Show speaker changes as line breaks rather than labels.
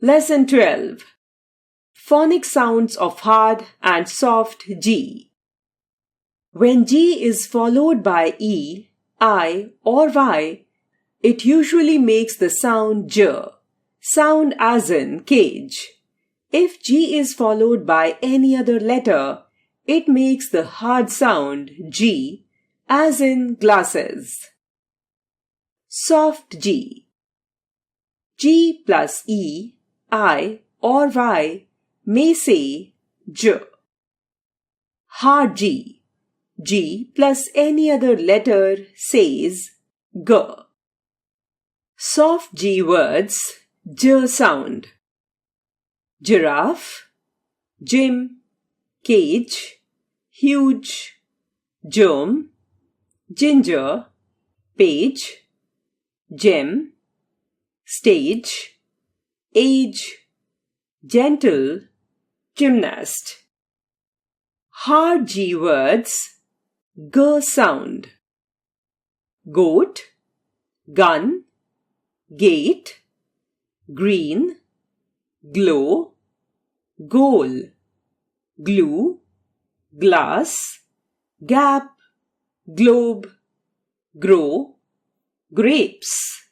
Lesson 12. Phonic sounds of hard and soft G. When G is followed by E, I or Y, it usually makes the sound J, sound as in cage. If G is followed by any other letter, it makes the hard sound G, as in glasses. Soft G. G plus E, I or Y may say J. Hard G. G plus any other letter says G. Soft G words J sound. Giraffe, gym, cage, huge, germ, ginger, page, gem, stage, age, gentle, gymnast. Hard G words G sound. Goat, gun, gate, green, glow, goal, glue, glass, gap, globe, grow, grapes.